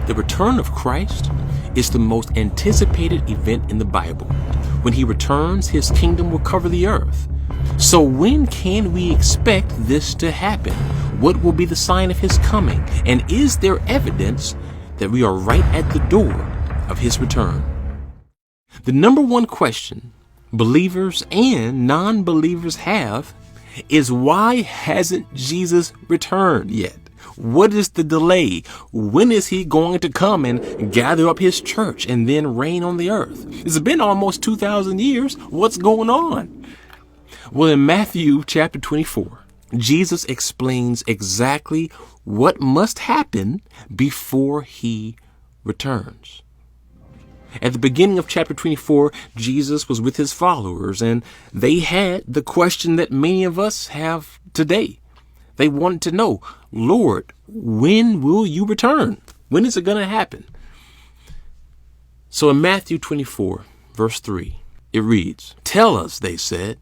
The return of Christ is the most anticipated event in the Bible. When he returns, his kingdom will cover the earth. So when can we expect this to happen? What will be the sign of his coming? And is there evidence that we are right at the door of his return? The number one question believers and non-believers have is, why hasn't Jesus returned yet? What is the delay? When is he going to come and gather up his church and then reign on the earth? It's been almost 2,000 years. What's going on? Well, in Matthew chapter 24, Jesus explains exactly what must happen before he returns. At the beginning of chapter 24, Jesus was with his followers, and they had the question that many of us have today. They wanted to know, Lord, when will you return? When is it going to happen? So in Matthew 24, verse 3, it reads, "Tell us," they said,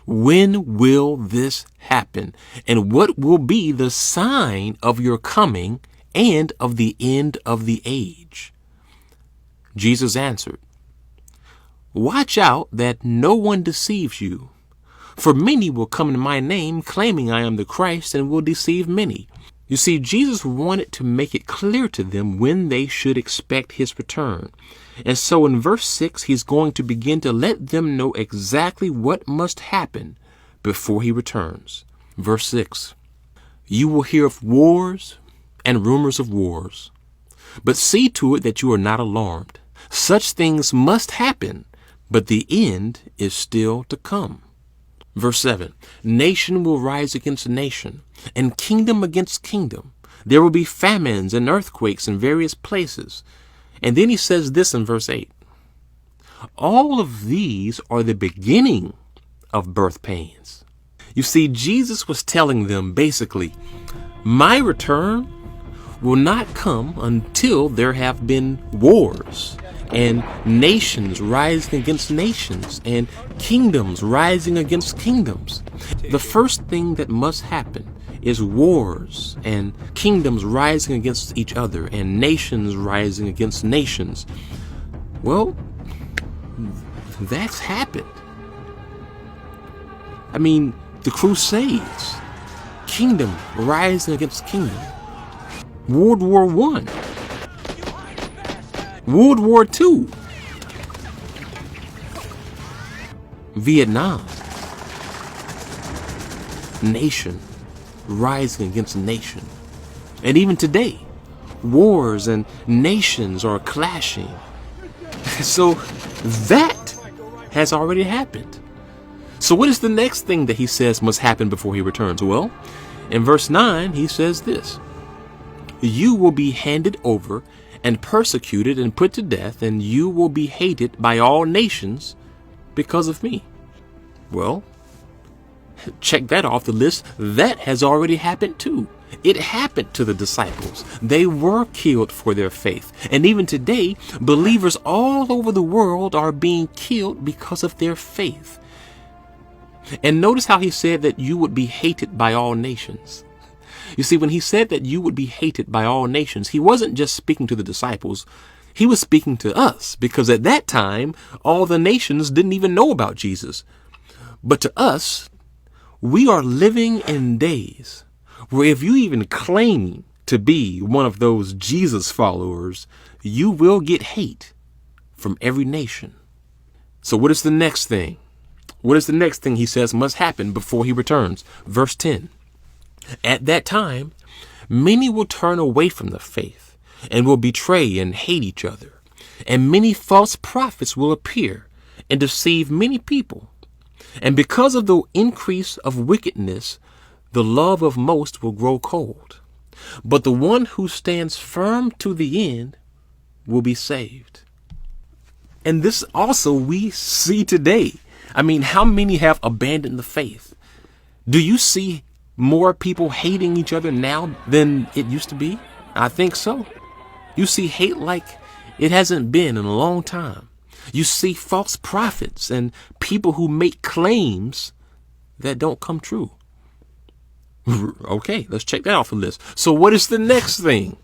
"when will this happen? And what will be the sign of your coming and of the end of the age?" Jesus answered, "Watch out that no one deceives you. For many will come in my name, claiming I am the Christ, and will deceive many." You see, Jesus wanted to make it clear to them when they should expect his return. And so in verse 6, he's going to begin to let them know exactly what must happen before he returns. Verse 6, "You will hear of wars and rumors of wars, but see to it that you are not alarmed. Such things must happen, but the end is still to come." Verse 7, "Nation will rise against nation, and kingdom against kingdom. There will be famines and earthquakes in various places." And then he says this in verse 8, "All of these are the beginning of birth pains." You see, Jesus was telling them basically, my return will not come until there have been wars and nations rising against nations and kingdoms rising against kingdoms. The first thing that must happen is wars and kingdoms rising against each other and nations rising against nations. Well, that's happened. I mean, the Crusades, kingdom rising against kingdom. World War I, World War II, Vietnam, nation rising against nation. And even today, wars and nations are clashing. So that has already happened. So what is the next thing that he says must happen before he returns? Well, in verse 9, he says this, "You will be handed over and persecuted and put to death, and you will be hated by all nations because of me." Well, check that off the list. That has already happened too. It happened to the disciples. They were killed for their faith. And even today, believers all over the world are being killed because of their faith. And notice how he said that you would be hated by all nations. You see, when he said that you would be hated by all nations, he wasn't just speaking to the disciples. He was speaking to us, because at that time, all the nations didn't even know about Jesus. But to us, we are living in days where if you even claim to be one of those Jesus followers, you will get hate from every nation. So what is the next thing? What is the next thing he says must happen before he returns? Verse 10. "At that time, many will turn away from the faith and will betray and hate each other. And many false prophets will appear and deceive many people. And because of the increase of wickedness, the love of most will grow cold. But the one who stands firm to the end will be saved." And this also we see today. I mean, how many have abandoned the faith? Do you see more people hating each other now than it used to be? I think so. You see hate like it hasn't been in a long time. You see false prophets and people who make claims that don't come true. Okay, let's check that off the list. So what is the next thing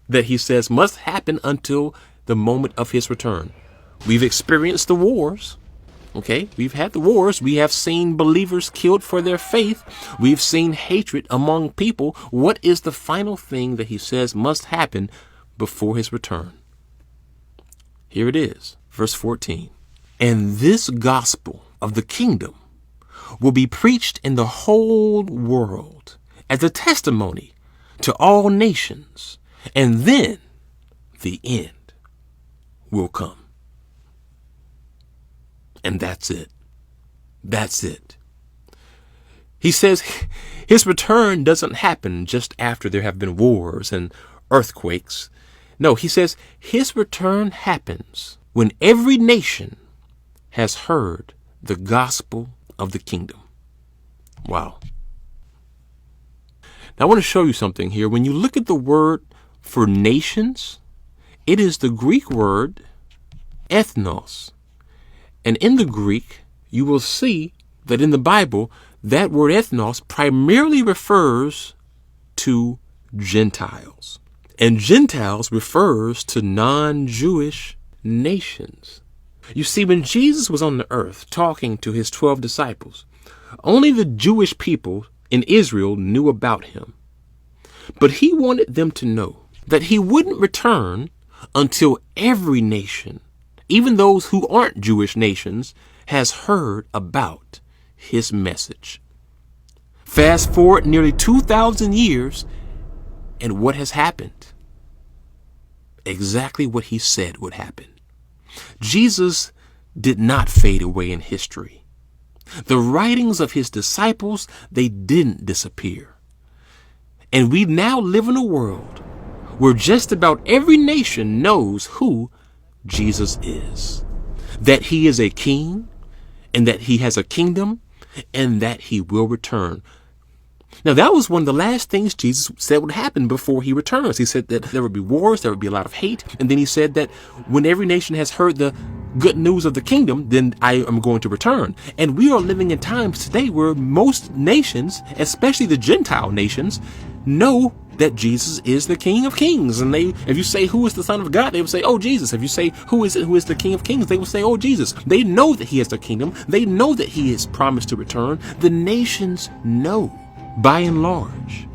that he says must happen until the moment of his return. We've experienced the wars. Okay, we've had the wars. We have seen believers killed for their faith. We've seen hatred among people. What is the final thing that he says must happen before his return? Here it is, verse 14. And this gospel of the kingdom will be preached in the whole world as a testimony to all nations, and then the end will come. And that's it. That's it. He says his return doesn't happen just after there have been wars and earthquakes. No, he says his return happens when every nation has heard the gospel of the kingdom. Wow. Now I want to show you something here. When you look at the word for nations, it is the Greek word ethnos. And in the Greek, you will see that in the Bible, that word ethnos primarily refers to Gentiles. And Gentiles refers to non-Jewish nations. You see, when Jesus was on the earth talking to his 12 disciples, only the Jewish people in Israel knew about him. But he wanted them to know that he wouldn't return until every nation, even those who aren't Jewish nations, has heard about his message. Fast forward nearly 2,000 years, and what has happened? Exactly what he said would happen. Jesus did not fade away in history. The writings of his disciples, they didn't disappear. And we now live in a world where just about every nation knows who Jesus is, that he is a king, and that he has a kingdom, and that he will return. Now, that was one of the last things Jesus said would happen before he returns. He said that there would be wars, there would be a lot of hate, and then he said that when every nation has heard the good news of the kingdom, then I am going to return. And we are living in times today where most nations, especially the Gentile nations, know that Jesus is the King of Kings. And if you say, who is the Son of God, they will say, oh, Jesus. If you say, who is the King of Kings, they will say, oh, Jesus. They know that he has the kingdom. They know that he is promised to return. The nations know. By and large,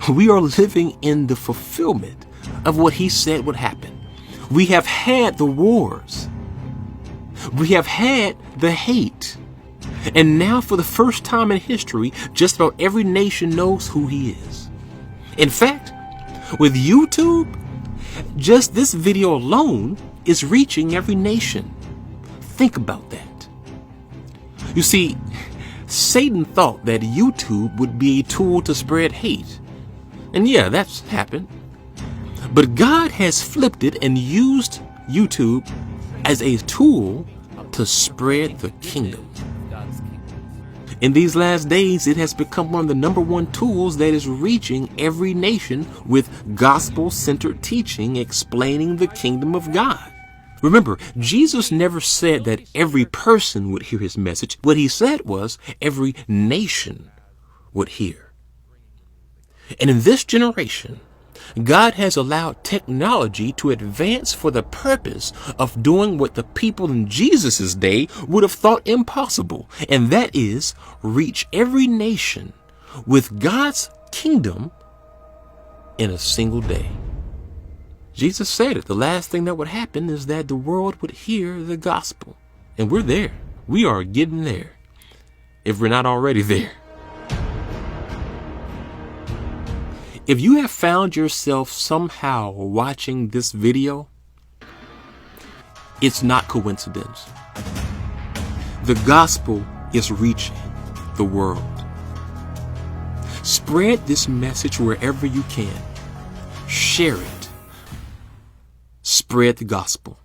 we are living in the fulfillment of what he said would happen. We have had the wars. We have had the hate. And now, for the first time in history, just about every nation knows who he is. In fact, with YouTube, just this video alone is reaching every nation. Think about that. You see, Satan thought that YouTube would be a tool to spread hate. And yeah, that's happened. But God has flipped it and used YouTube as a tool to spread the kingdom. In these last days, it has become one of the #1 tools that is reaching every nation with gospel-centered teaching explaining the kingdom of God. Remember, Jesus never said that every person would hear his message. What he said was every nation would hear. And in this generation, God has allowed technology to advance for the purpose of doing what the people in Jesus' day would have thought impossible, and that is reach every nation with God's kingdom in a single day. Jesus said it. The last thing that would happen is that the world would hear the gospel. And we're there. We are getting there, if we're not already there. If you have found yourself somehow watching this video, it's not coincidence. The gospel is reaching the world. Spread this message wherever you can. Share it. Spread the gospel.